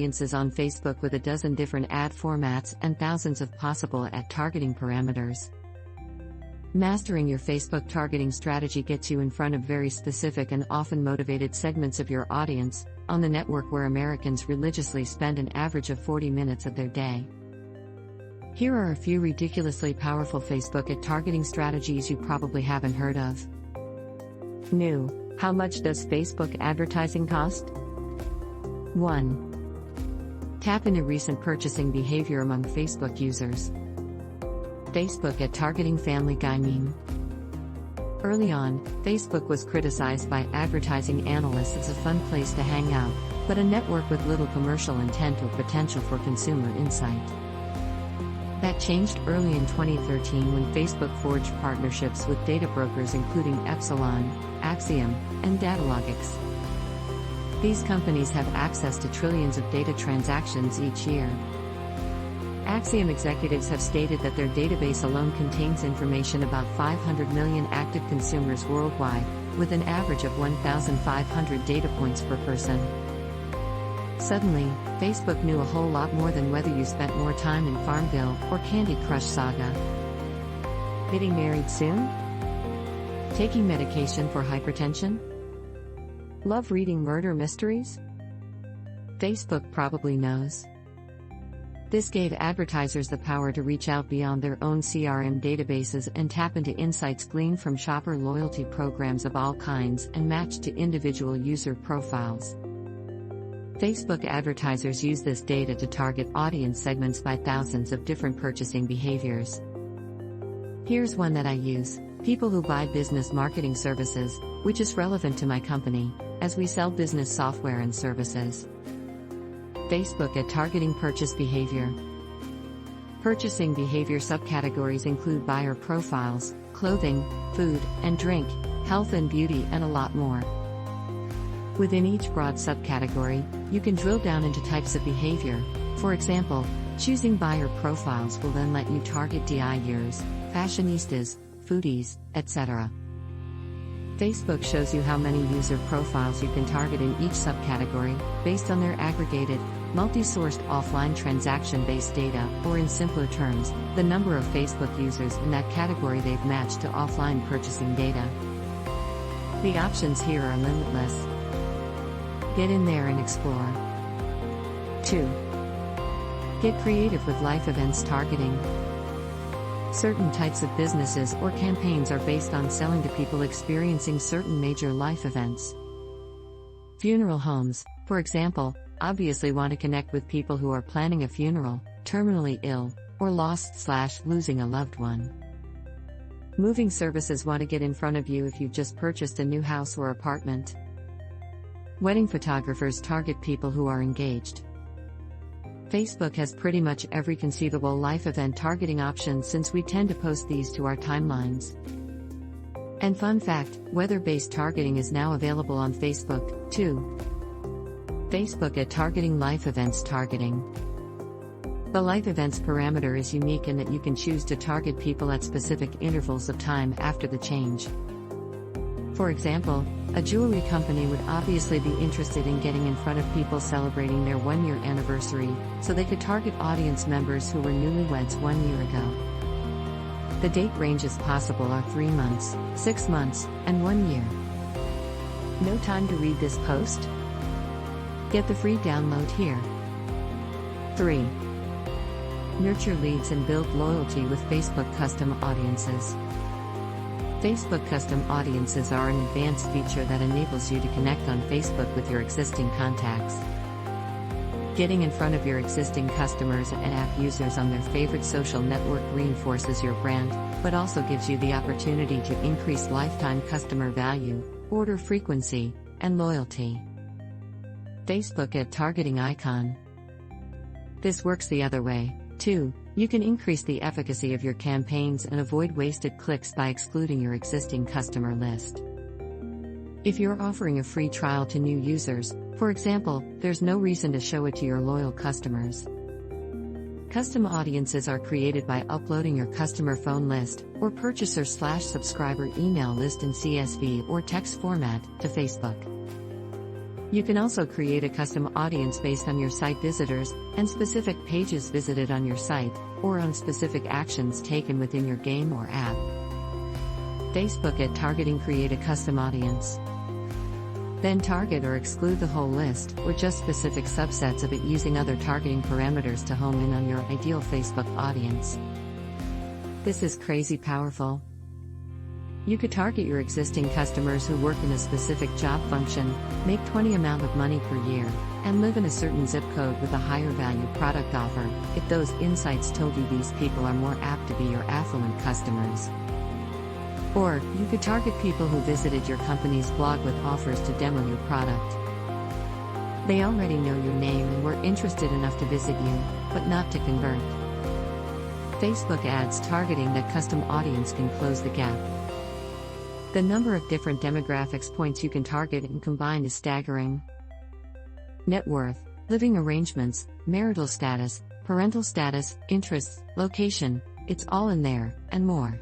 audiences on Facebook with a dozen different ad formats and thousands of possible ad targeting parameters. Mastering your Facebook targeting strategy gets you in front of very specific and often motivated segments of your audience, on the network where Americans religiously spend an average of 40 minutes of their day. Here are a few ridiculously powerful Facebook ad targeting strategies you probably haven't heard of. New. How much does Facebook advertising cost? 1. Tap into recent purchasing behavior among Facebook users. Facebook ad targeting Family Guy meme. Early on, Facebook was criticized by advertising analysts as a fun place to hang out, but a network with little commercial intent or potential for consumer insight. That changed early in 2013 when Facebook forged partnerships with data brokers including Epsilon, Axiom, and Datalogics. These companies have access to trillions of data transactions each year. Axiom executives have stated that their database alone contains information about 500 million active consumers worldwide, with an average of 1,500 data points per person. Suddenly, Facebook knew a whole lot more than whether you spent more time in Farmville or Candy Crush Saga. Getting married soon? Taking medication for hypertension? Love reading murder mysteries? Facebook probably knows. This gave advertisers the power to reach out beyond their own CRM databases and tap into insights gleaned from shopper loyalty programs of all kinds and matched to individual user profiles. Facebook advertisers use this data to target audience segments by thousands of different purchasing behaviors. Here's one that I use: people who buy business marketing services, which is relevant to my company, as we sell business software and services. Facebook ad targeting purchase behavior. Purchasing behavior subcategories include buyer profiles, clothing, food and drink, health and beauty, and a lot more. Within each broad subcategory, you can drill down into types of behavior. For example, choosing buyer profiles will then let you target DIYers, fashionistas, foodies, etc. Facebook shows you how many user profiles you can target in each subcategory, based on their aggregated, multi-sourced offline transaction-based data, or in simpler terms, the number of Facebook users in that category they've matched to offline purchasing data. The options here are limitless. Get in there and explore. 2. Get creative with life events targeting. Certain types of businesses or campaigns are based on selling to people experiencing certain major life events. Funeral homes, for example, obviously want to connect with people who are planning a funeral, terminally ill, or lost/losing a loved one. Moving services want to get in front of you if you've just purchased a new house or apartment. Wedding photographers target people who are engaged. Facebook has pretty much every conceivable life event targeting option since we tend to post these to our timelines. And fun fact, weather-based targeting is now available on Facebook, too. Facebook ad targeting life events targeting. The life events parameter is unique in that you can choose to target people at specific intervals of time after the change. For example, a jewelry company would obviously be interested in getting in front of people celebrating their 1-year anniversary, so they could target audience members who were newlyweds 1 year ago. The date ranges possible are 3 months, 6 months, and 1 year. No time to read this post? Get the free download here. 3. Nurture leads and build loyalty with Facebook custom audiences. Facebook custom audiences are an advanced feature that enables you to connect on Facebook with your existing contacts. Getting in front of your existing customers and app users on their favorite social network reinforces your brand, but also gives you the opportunity to increase lifetime customer value, order frequency, and loyalty. Facebook ad targeting icon. This works the other way, too. You can increase the efficacy of your campaigns and avoid wasted clicks by excluding your existing customer list. If you're offering a free trial to new users, for example, there's no reason to show it to your loyal customers. Custom audiences are created by uploading your customer phone list, or purchaser/subscriber email list in CSV or text format, to Facebook. You can also create a custom audience based on your site visitors, and specific pages visited on your site, or on specific actions taken within your game or app. Facebook Ad Targeting. Create a custom audience. Then target or exclude the whole list, or just specific subsets of it using other targeting parameters to home in on your ideal Facebook audience. This is crazy powerful. You could target your existing customers who work in a specific job function, make 20 amount of money per year, and live in a certain zip code with a higher value product offer, if those insights told you these people are more apt to be your affluent customers. Or, you could target people who visited your company's blog with offers to demo your product. They already know your name and were interested enough to visit you, but not to convert. Facebook ads targeting. That custom audience can close the gap. The number of different demographics points you can target and combine is staggering. Net worth, living arrangements, marital status, parental status, interests, location, it's all in there, and more.